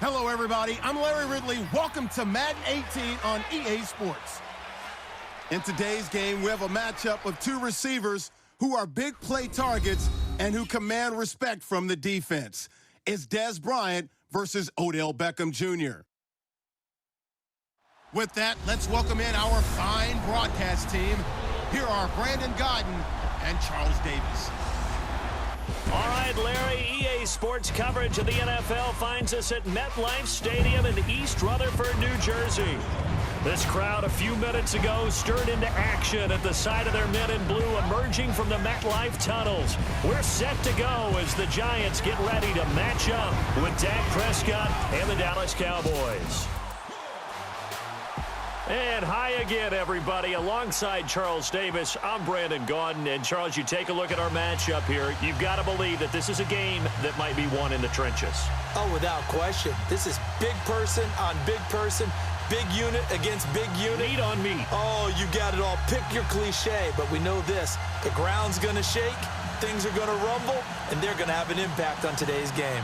Hello, everybody. I'm Larry Ridley. Welcome to Madden 18 on EA Sports. In today's game, we have a matchup of two receivers who are big play targets and who command respect from the defense. It's Dez Bryant versus Odell Beckham Jr. With that, let's welcome in our fine broadcast team. Here are Brandon Godden and Charles Davis. All right, Larry, EA Sports coverage of the NFL finds us at MetLife Stadium in East Rutherford, New Jersey. This crowd a few minutes ago stirred into action at the side of their men in blue emerging from the MetLife tunnels. We're set to go as the Giants get ready to match up with Dak Prescott and the Dallas Cowboys. And hi again, everybody. Alongside Charles Davis, I'm Brandon Gaudin. And, Charles, you take a look at our matchup here. You've got to believe that this is a game that might be won in the trenches. Oh, without question. This is big person on big person, big unit against big unit. Meat on meat. Oh, you got it all. Pick your cliche, but we know this. The ground's going to shake, things are going to rumble, and they're going to have an impact on today's game.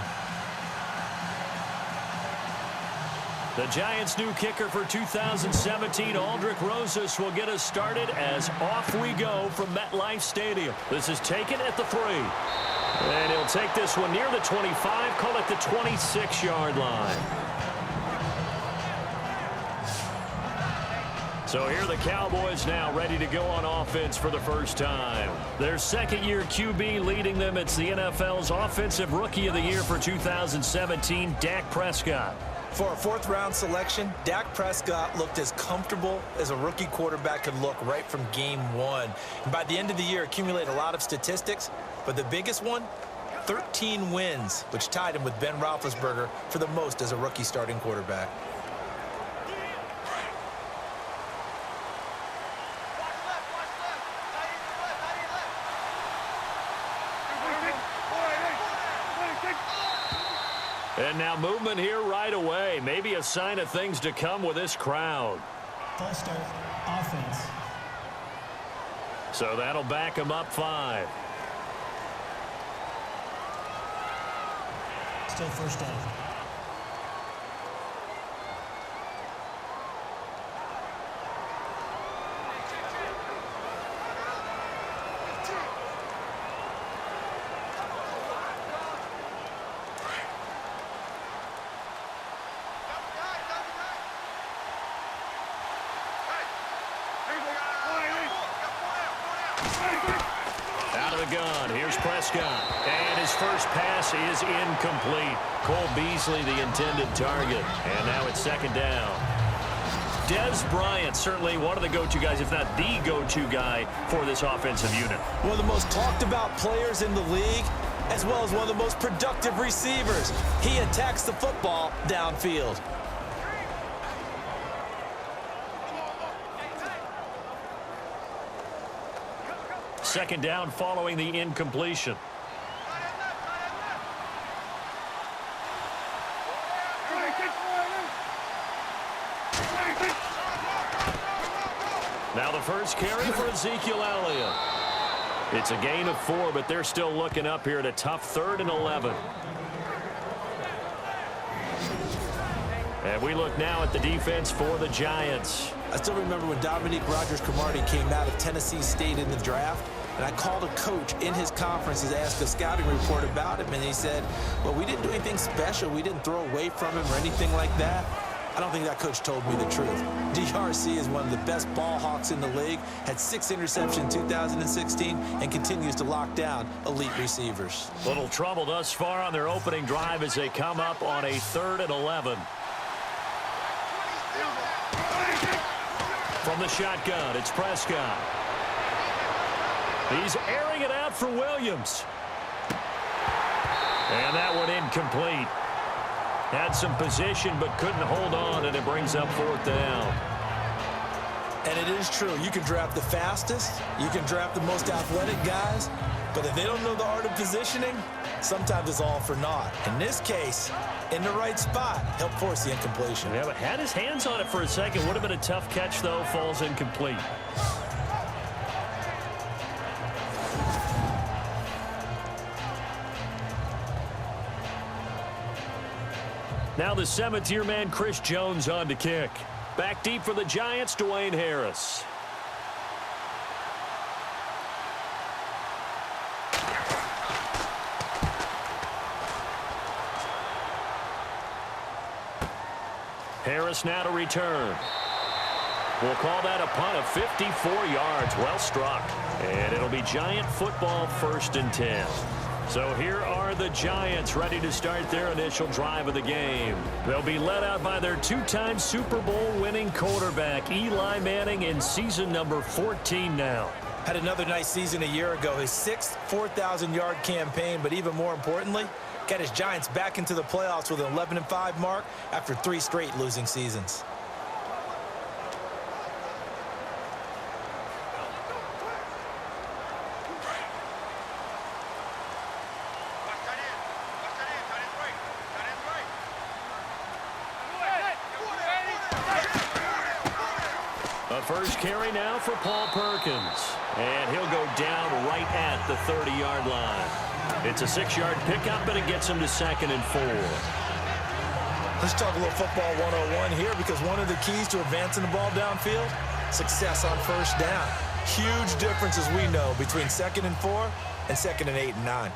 The Giants' new kicker for 2017, Aldrick Rosas, will get us started as off we go from MetLife Stadium. This is taken at the 3. And he'll take this one near the 25, call it the 26-yard line. So here are the Cowboys now ready to go on offense for the first time. Their second-year QB leading them. It's the NFL's Offensive Rookie of the Year for 2017, Dak Prescott. For a fourth-round selection, Dak Prescott looked as comfortable as a rookie quarterback could look right from game one. And by the end of the year, accumulated a lot of statistics, but the biggest one, 13 wins, which tied him with Ben Roethlisberger for the most as a rookie starting quarterback. And now movement here right away. Maybe a sign of things to come with this crowd. False start, offense. So that'll back them up 5. Still first down. Out of the gun, here's Prescott. And his first pass is incomplete. Cole Beasley, the intended target. And now it's second down. Dez Bryant, certainly one of the go-to guys, if not the go-to guy for this offensive unit. One of the most talked about players in the league, as well as one of the most productive receivers. He attacks the football downfield. Second down following the incompletion. Now the first carry for Ezekiel Elliott. It's a gain of 4, but they're still looking up here at a tough 3rd and 11. And we look now at the defense for the Giants. I still remember when Dominique Rodgers-Cromartie came out of Tennessee State in the draft, and I called a coach in his conference and asked a scouting report about him, and he said, well, we didn't do anything special. We didn't throw away from him or anything like that. I don't think that coach told me the truth. DRC is one of the best ball hawks in the league, had 6 interceptions in 2016, and continues to lock down elite receivers. Little trouble thus far on their opening drive as they come up on a 3rd and 11. From the shotgun, it's Prescott. He's airing it out for Williams. And that one incomplete. Had some position but couldn't hold on, and it brings up 4th down. And it is true. You can draft the fastest. You can draft the most athletic guys. But if they don't know the art of positioning, sometimes it's all for naught. In this case, in the right spot, helped force the incompletion. Yeah, but had his hands on it for a second. Would have been a tough catch, though. Falls incomplete. Now the 7th-year man, Chris Jones, on to kick. Back deep for the Giants, Dwayne Harris. Harris now to return. We'll call that a punt of 54 yards. Well struck. And it'll be Giant football, 1st and 10. So here are the Giants ready to start their initial drive of the game. They'll be led out by their 2-time Super Bowl winning quarterback, Eli Manning, in season number 14 now. Had another nice season a year ago, his 6th 4,000-yard campaign, but even more importantly, got his Giants back into the playoffs with an 11-5 mark after 3 straight losing seasons. A first carry now for Paul Perkins. And he'll go down right at the 30-yard line. It's a 6-yard pickup, but it gets him to 2nd and 4. Let's talk a little football 101 here, because one of the keys to advancing the ball downfield, success on 1st down. Huge difference, as we know, between 2nd and 4 and 2nd and 8 and 9.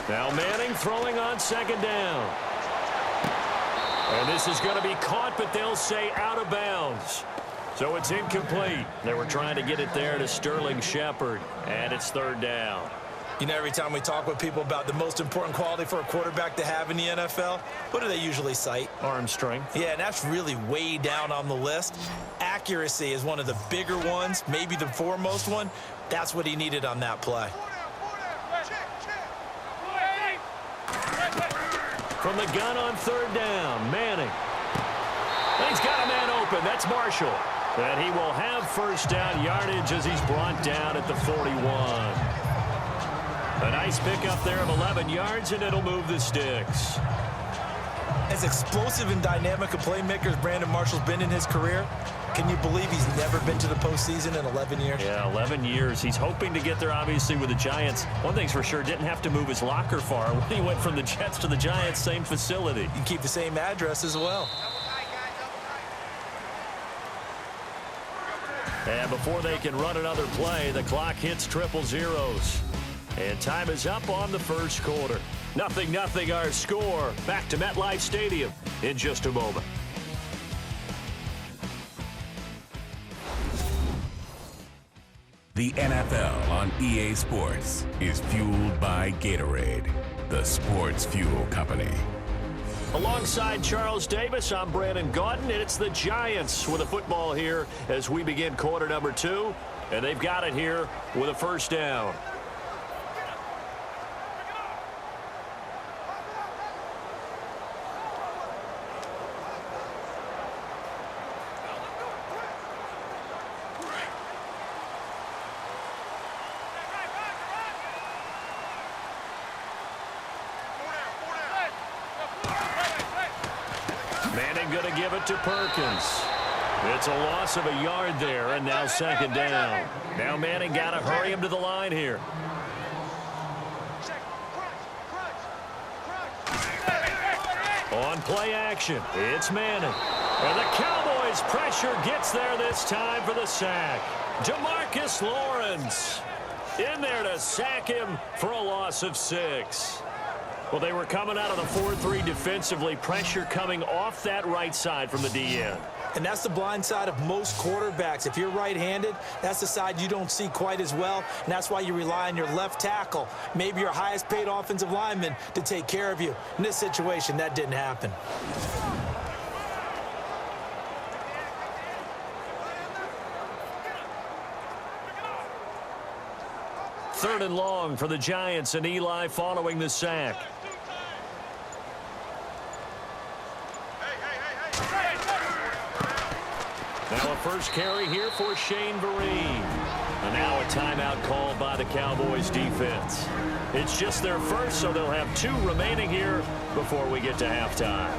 Now Manning throwing on 2nd down. And this is going to be caught, but they'll say out of bounds. So it's incomplete. They were trying to get it there to Sterling Shepard, and it's 3rd down. You know, every time we talk with people about the most important quality for a quarterback to have in the NFL, what do they usually cite? Arm strength. Yeah, and that's really way down on the list. Accuracy is one of the bigger ones, maybe the foremost one. That's what he needed on that play. From the gun on 3rd down, Manning. He's got a man open. That's Marshall. And he will have 1st down yardage as he's brought down at the 41. A nice pickup there of 11 yards, and it'll move the sticks. As explosive and dynamic a playmaker as Brandon Marshall's been in his career, can you believe he's never been to the postseason in 11 years? Yeah, 11 years. He's hoping to get there, obviously, with the Giants. One thing's for sure, didn't have to move his locker far. When he went from the Jets to the Giants, same facility. You can keep the same address as well. And before they can run another play, the clock hits triple zeros. And time is up on the 1st quarter. 0-0 our score. Back to MetLife Stadium in just a moment. The NFL on EA Sports is fueled by Gatorade, the sports fuel company. Alongside Charles Davis, I'm Brandon Gaudin, and it's the Giants with a football here as we begin quarter number 2. And they've got it here with a 1st down. Manning going to give it to Perkins. It's a loss of a yard there, and now 2nd down. Now Manning got to hurry him to the line here. On play action, it's Manning. And the Cowboys pressure gets there this time for the sack. DeMarcus Lawrence in there to sack him for a loss of 6. Well, they were coming out of the 4-3 defensively. Pressure coming off that right side from the DN. And that's the blind side of most quarterbacks. If you're right-handed, that's the side you don't see quite as well, and that's why you rely on your left tackle, maybe your highest-paid offensive lineman, to take care of you. In this situation, that didn't happen. 3rd and long for the Giants, and Eli following the sack. Now a first carry here for Shane Vereen. And now a timeout called by the Cowboys defense. It's just their first, so they'll have 2 remaining here before we get to halftime.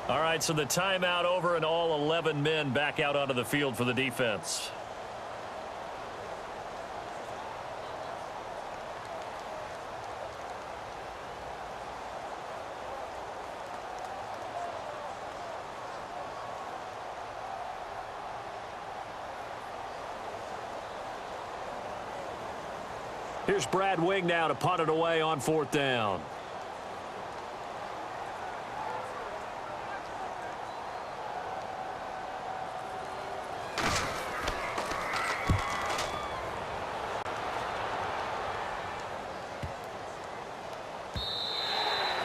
All right, so the timeout over and all 11 men back out onto the field for the defense. Here's Brad Wing now to punt it away on 4th down.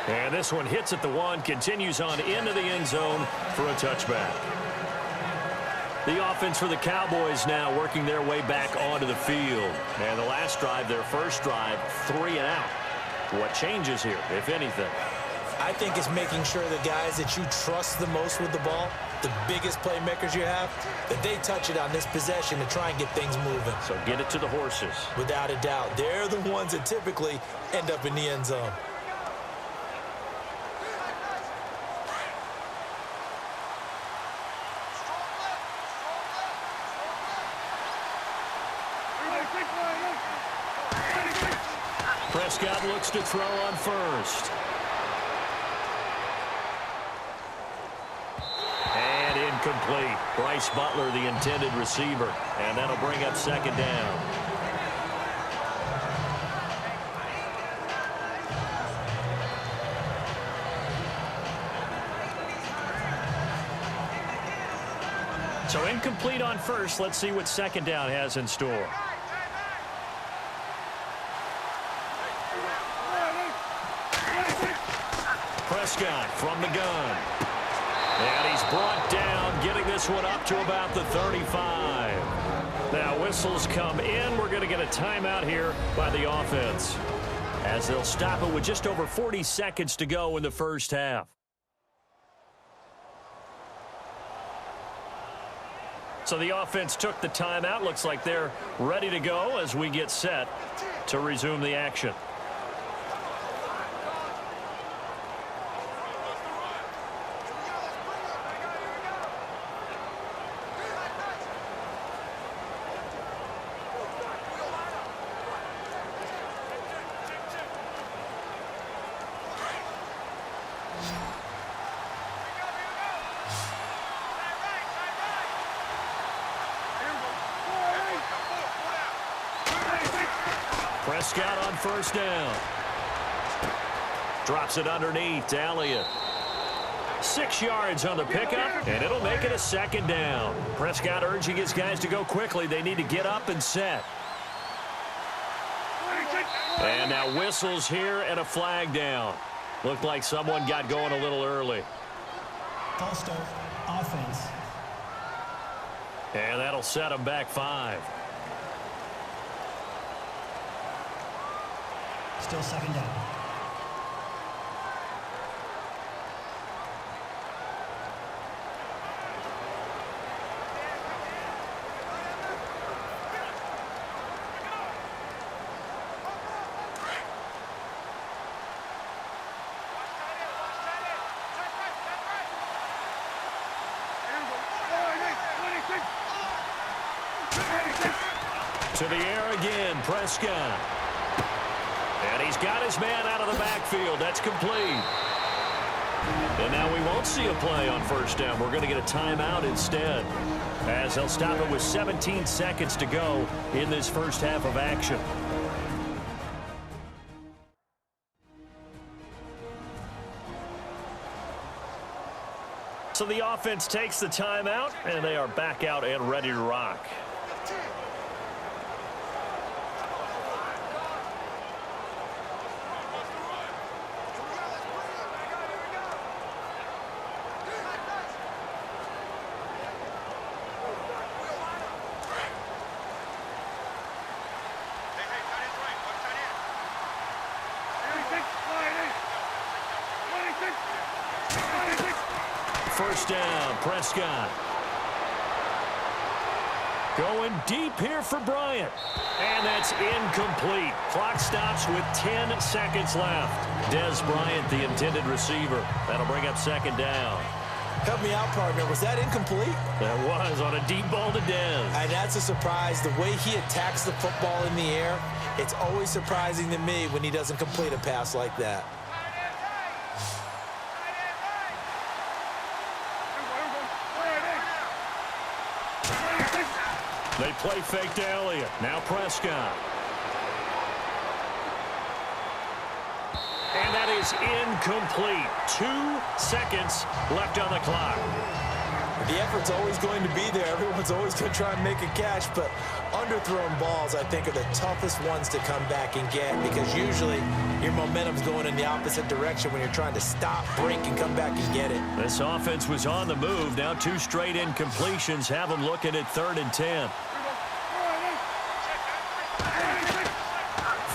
And this one hits at the 1, continues on into the end zone for a touchback. The offense for the Cowboys now working their way back onto the field. And the last drive, their first drive, 3 and out. What changes here, if anything? I think it's making sure the guys that you trust the most with the ball, the biggest playmakers you have, that they touch it on this possession to try and get things moving. So get it to the horses. Without a doubt. They're the ones that typically end up in the end zone. Prescott looks to throw on first. And incomplete. Bryce Butler, the intended receiver. And that'll bring up 2nd down. So incomplete on first. Let's see what 2nd down has in store. Prescott from the gun. And he's brought down, getting this one up to about the 35. Now whistles come in. We're going to get a timeout here by the offense, as they'll stop it with just over 40 seconds to go in the first half. So the offense took the timeout. Looks like they're ready to go as we get set to resume the action. Prescott on first down. Drops it underneath to Elliott. 6 yards on the pickup, and it'll make it a 2nd down. Prescott urging his guys to go quickly. They need to get up and set. And now whistles here and a flag down. Looked like someone got going a little early. False start, offense. And that'll set them back 5. Still 2nd down. To the air again, Prescott. And he's got his man out of the backfield. That's complete. And now we won't see a play on first down. We're going to get a timeout instead, as they'll stop it with 17 seconds to go in this first half of action. So the offense takes the timeout, and they are back out and ready to rock. First down, Prescott. Going deep here for Bryant. And that's incomplete. Clock stops with 10 seconds left. Des Bryant, the intended receiver. That'll bring up 2nd down. Help me out, partner. Was that incomplete? That was on a deep ball to Dez. And that's a surprise. The way he attacks the football in the air, it's always surprising to me when he doesn't complete a pass like that. They play fake to Elliott. Now Prescott. And that is incomplete. 2 seconds left on the clock. The effort's always going to be there. Everyone's always going to try and make a catch, but underthrown balls, I think, are the toughest ones to come back and get because usually your momentum's going in the opposite direction when you're trying to stop, break, and come back and get it. This offense was on the move. Now 2 straight incompletions have them looking at 3rd and 10.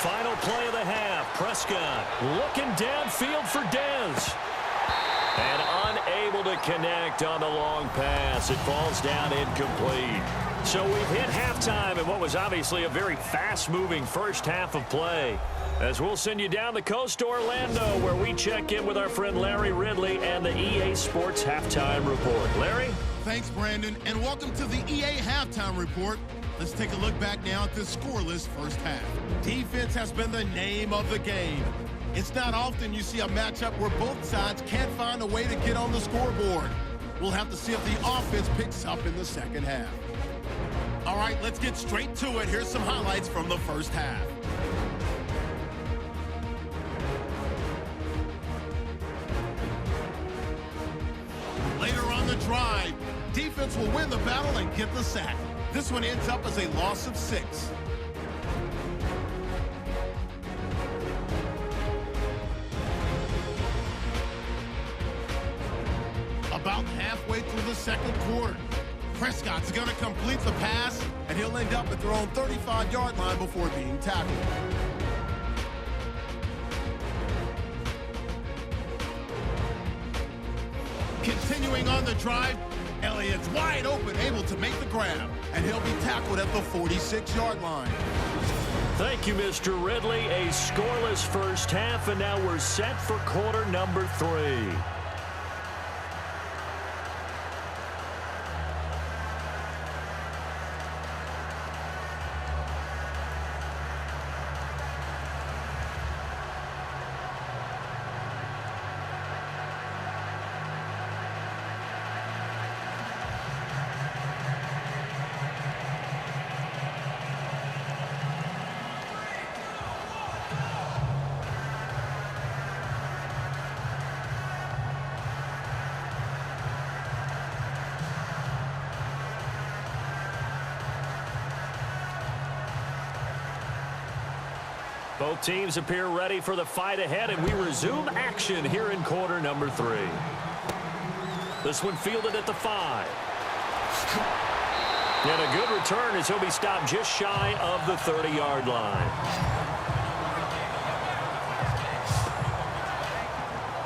Final play of the half. Prescott looking downfield for Dez. And unable to connect on the long pass. It falls down incomplete. So we've hit halftime in what was obviously a very fast-moving first half of play. As we'll send you down the coast to Orlando, where we check in with our friend Larry Ridley and the EA Sports Halftime Report. Larry? Thanks, Brandon, and welcome to the EA Halftime Report. Let's take a look back now at this scoreless first half. Defense has been the name of the game. It's not often you see a matchup where both sides can't find a way to get on the scoreboard. We'll have to see if the offense picks up in the second half. All right, let's get straight to it. Here's some highlights from the first half. Later on the drive, defense will win the battle and get the sack. This one ends up as a loss of 6. About halfway through the second quarter, Prescott's going to complete the pass, and he'll end up at their own 35-yard line before being tackled. Continuing on the drive, Elliott's wide open, able to make the grab, and he'll be tackled at the 46-yard line. Thank you, Mr. Ridley. A scoreless first half, and now we're set for quarter number 3. Both teams appear ready for the fight ahead, and we resume action here in quarter number 3. This one fielded at the 5. And a good return as he'll be stopped just shy of the 30-yard line.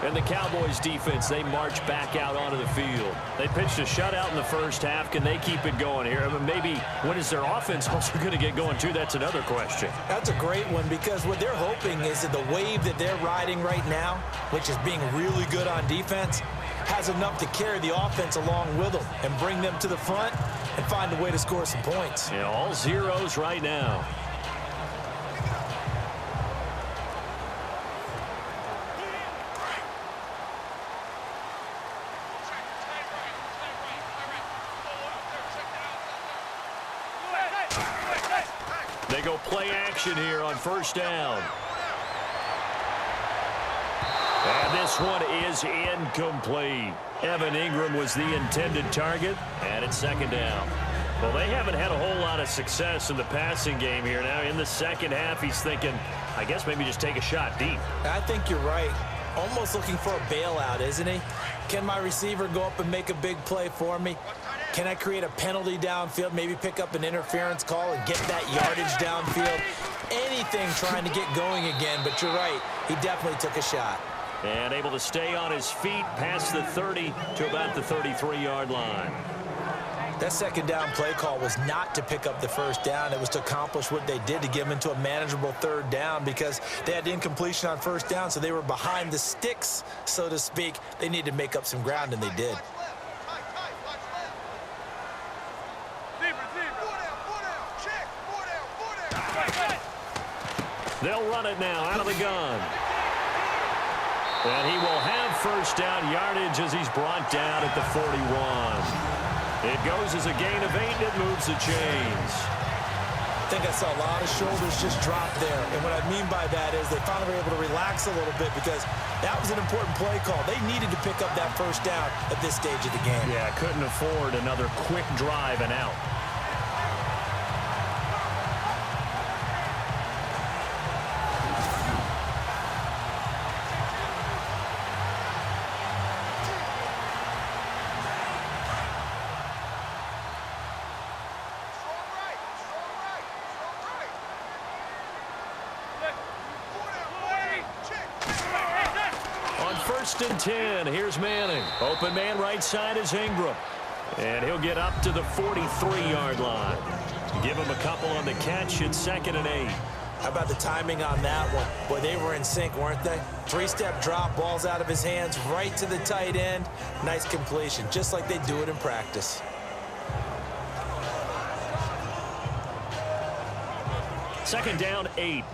And the Cowboys defense, they march back out onto the field. They pitched a shutout in the first half. Can they keep it going here? I mean, maybe when is their offense also going to get going, too? That's another question. That's a great one because what they're hoping is that the wave that they're riding right now, which is being really good on defense, has enough to carry the offense along with them and bring them to the front and find a way to score some points. Yeah, all zeros right now. They go play action here on first down. And this one is incomplete. Evan Ingram was the intended target, and it's second down. Well, they haven't had a whole lot of success in the passing game here. Now, in the second half, he's thinking, I guess maybe just take a shot deep. I think you're right. Almost looking for a bailout, isn't he? Can my receiver go up and make a big play for me? Can I create a penalty downfield, maybe pick up an interference call and get that yardage downfield? Anything trying to get going again, but you're right. He definitely took a shot. And able to stay on his feet past the 30 to about the 33-yard line. That second down play call was not to pick up the first down. It was to accomplish what they did, to get them into a manageable third down because they had incompletion on first down, so they were behind the sticks, so to speak. They needed to make up some ground, and they did. They'll run it now out of the gun. And he will have first down yardage as he's brought down at the 41. It goes as a gain of 8, and it moves the chains. I think I saw a lot of shoulders just drop there. And what I mean by that is they finally were able to relax a little bit because that was an important play call. They needed to pick up that first down at this stage of the game. Yeah, couldn't afford another quick drive and out. First and 10. Here's Manning. Open man right side is Ingram. And he'll get up to the 43-yard line. Give him a couple on the catch. It's 2nd and 8. How about the timing on that one? Boy, they were in sync, weren't they? 3-step drop, ball's out of his hands, right to the tight end. Nice completion, just like they do it in practice. Second down, 8.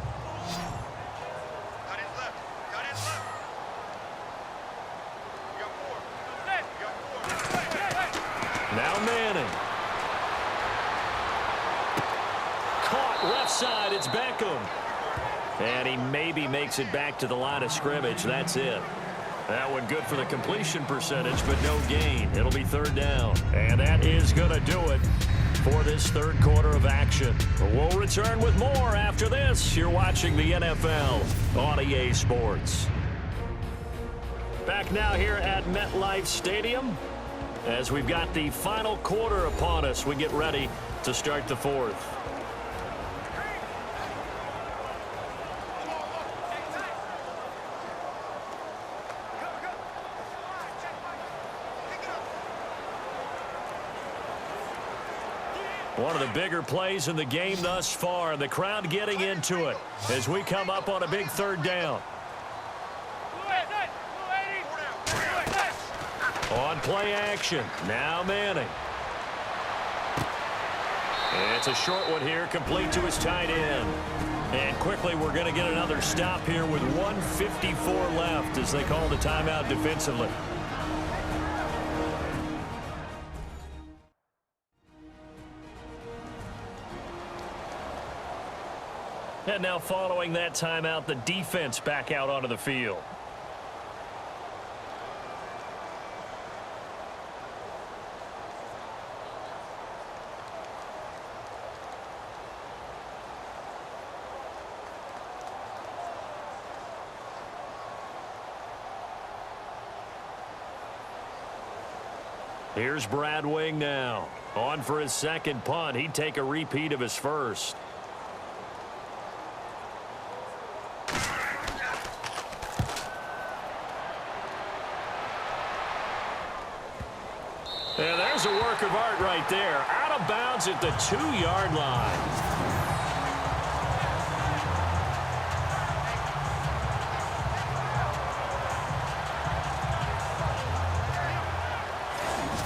Now Manning. Caught left side. It's Beckham. And he maybe makes it back to the line of scrimmage. That's it. That one good for the completion percentage, but no gain. It'll be 3rd down. And that is going to do it for this 3rd quarter of action. We'll return with more after this. You're watching the NFL on EA Sports. Back now here at MetLife Stadium. As we've got the final quarter upon us, we get ready to start the 4th. One of the bigger plays in the game thus far. The crowd getting into it as we come up on a big 3rd down. On play action. Now Manning. It's a short one here, complete to his tight end. And quickly we're going to get another stop here with 1:54 left as they call the timeout defensively. And now following that timeout, the defense back out onto the field. Here's Brad Wing now. On for his 2nd punt. He'd take a repeat of his 1st. And there's a work of art right there. Out of bounds at the 2-yard line.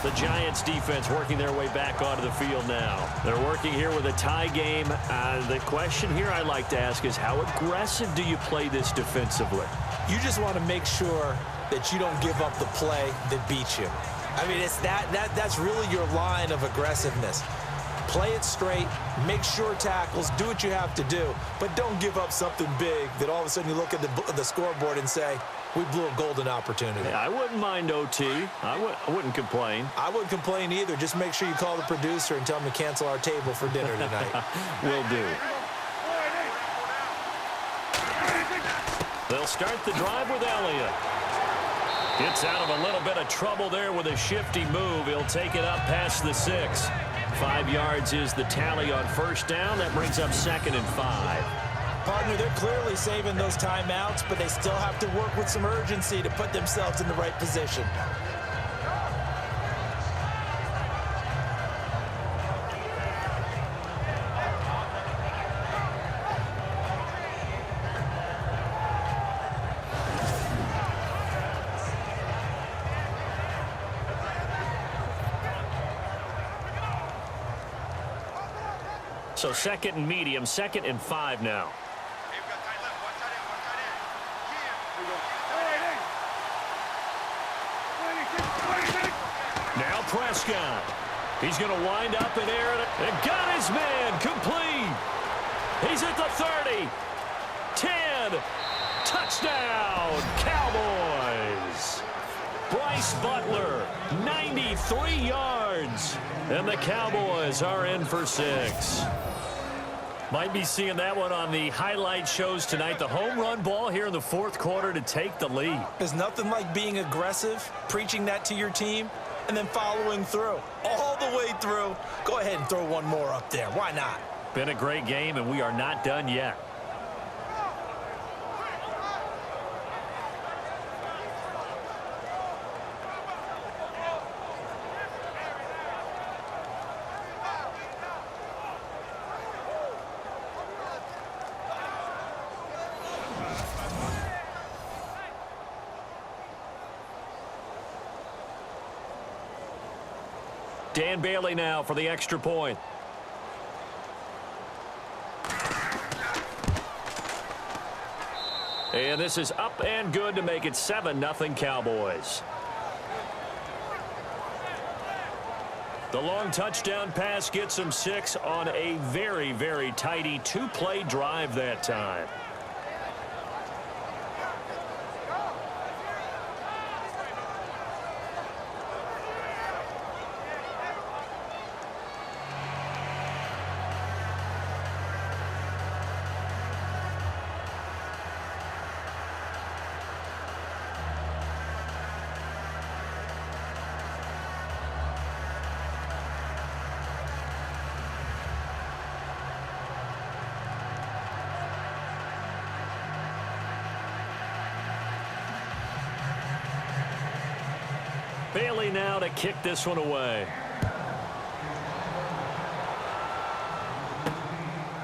The Giants defense working their way back onto the field now. They're working here with a tie game. The question here I'd like to ask is how aggressive do you play this defensively? You just want to make sure that you don't give up the play that beats you. I mean, it's that's really your line of aggressiveness. Play it straight, make sure tackles, do what you have to do, but don't give up something big that all of a sudden you look at the scoreboard and say, we blew a golden opportunity. Yeah, I wouldn't mind OT. I wouldn't complain. I wouldn't complain either. Just make sure you call the producer and tell him to cancel our table for dinner tonight. Will do. They'll start the drive with Elliott. Gets out of a little bit of trouble there with a shifty move. He'll take it up past the 6. 5 yards is the tally on 1st down. That brings up 2nd and 5. Partner, they're clearly saving those timeouts, but they still have to work with some urgency to put themselves in the right position. So second and medium, 2nd and 5 now. Now Prescott. He's going to wind up in air and got his man complete. He's at the 30. 10. Touchdown, Cowboys. Bryce Butler, 93 yards. And the Cowboys are in for 6. Might be seeing that one on the highlight shows tonight. The home run ball here in the 4th quarter to take the lead. There's nothing like being aggressive, preaching that to your team, and then following through. All the way through. Go ahead and throw one more up there. Why not? Been a great game, and we are not done yet. Dan Bailey now for the extra point. And this is up and good to make it 7-0 Cowboys. The long touchdown pass gets them 6 on a very, very tidy 2-play drive that time. Bailey now to kick this one away.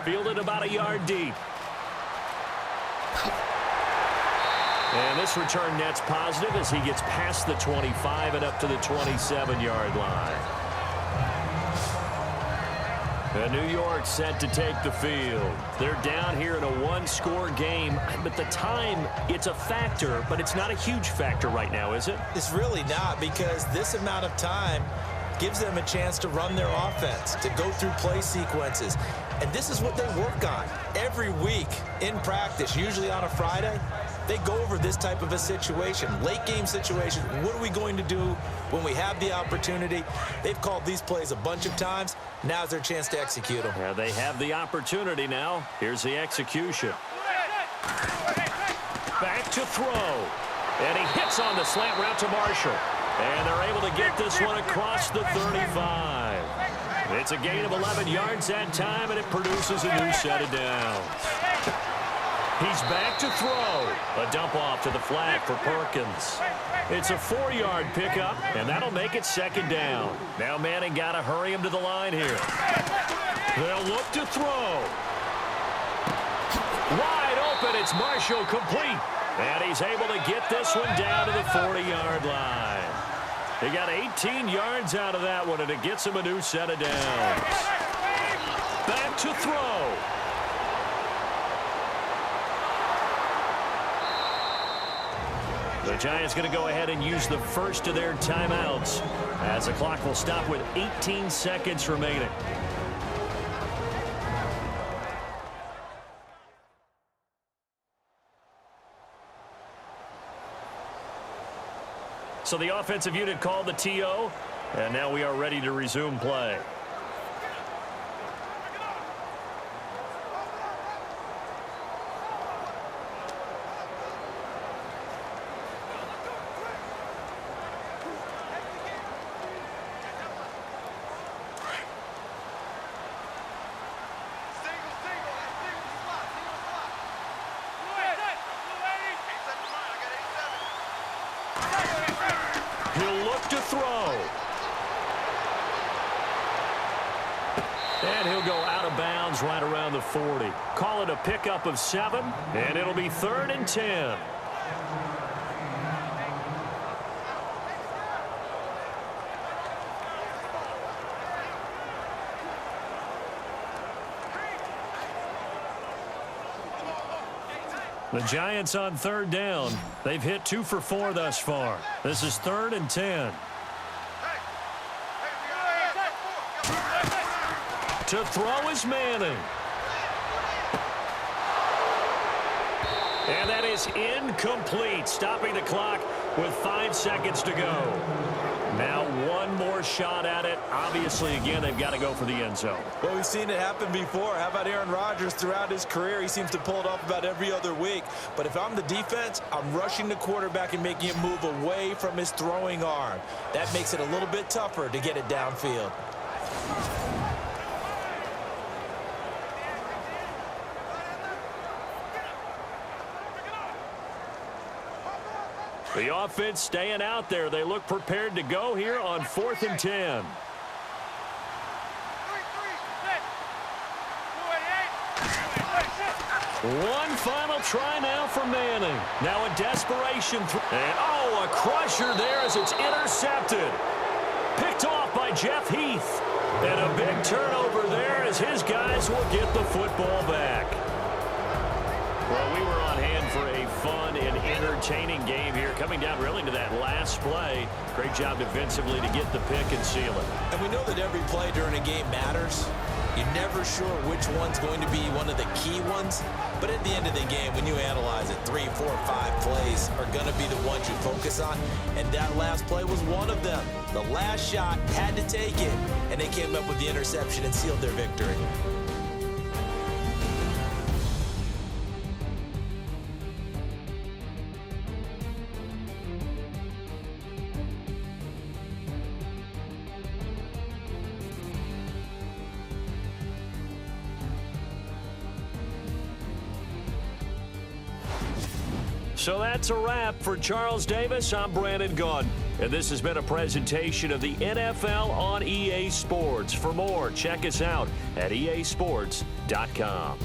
Fielded about a yard deep. And this return net's positive as he gets past the 25 and up to the 27-yard line. And New York set to take the field. They're down here in a one-score game. But the time, it's a factor, but it's not a huge factor right now, is it? It's really not, because this amount of time gives them a chance to run their offense, to go through play sequences. And this is what they work on every week in practice, usually on a Friday. They go over this type of a situation, late game situation. What are we going to do when we have the opportunity? They've called these plays a bunch of times. Now's their chance to execute them. Yeah, they have the opportunity now. Here's the execution. Back to throw. And he hits on the slant route to Marshall. And they're able to get this one across the 35. It's a gain of 11 yards that time, and it produces a new set of downs. He's back to throw. A dump off to the flat for Perkins. It's a 4-yard pickup, and that'll make it second down. Now Manning got to hurry him to the line here. They'll look to throw. Wide open. It's Marshall complete. And he's able to get this one down to the 40-yard line. He got 18 yards out of that one, and it gets him a new set of downs. Back to throw. The Giants going to go ahead and use the first of their timeouts as the clock will stop with 18 seconds remaining. So the offensive unit called the TO, and now we are ready to resume play. He'll look to throw. And he'll go out of bounds right around the 40. Call it a pickup of 7, and it'll be 3rd and 10. The Giants on third down. They've hit 2 for 4 thus far. This is 3rd and 10. To throw is Manning. And that is incomplete, stopping the clock with 5 seconds to go. Now one more shot at it. Obviously, again, they've got to go for the end zone. Well, we've seen it happen before. How about Aaron Rodgers throughout his career? He seems to pull it off about every other week. But if I'm the defense, I'm rushing the quarterback and making him move away from his throwing arm. That makes it a little bit tougher to get it downfield. The offense staying out there. They look prepared to go here on 4th and 10. One final try now for Manning. Now a desperation. And a crusher there as it's intercepted. Picked off by Jeff Heath. And a big turnover there as his guys will get the football back. Well, we were on hand for a fun and entertaining game here, coming down really to that last play. Great job defensively to get the pick and seal it. And we know that every play during a game matters. You're never sure which one's going to be one of the key ones. But at the end of the game, when you analyze it, 3, 4, 5 plays are going to be the ones you focus on. And that last play was one of them. The last shot had to take it, and they came up with the interception and sealed their victory. So that's a wrap for Charles Davis. I'm Brandon Gaudin, and this has been a presentation of the NFL on EA Sports. For more, check us out at easports.com.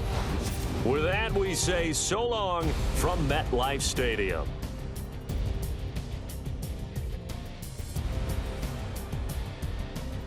With that, we say so long from MetLife Stadium.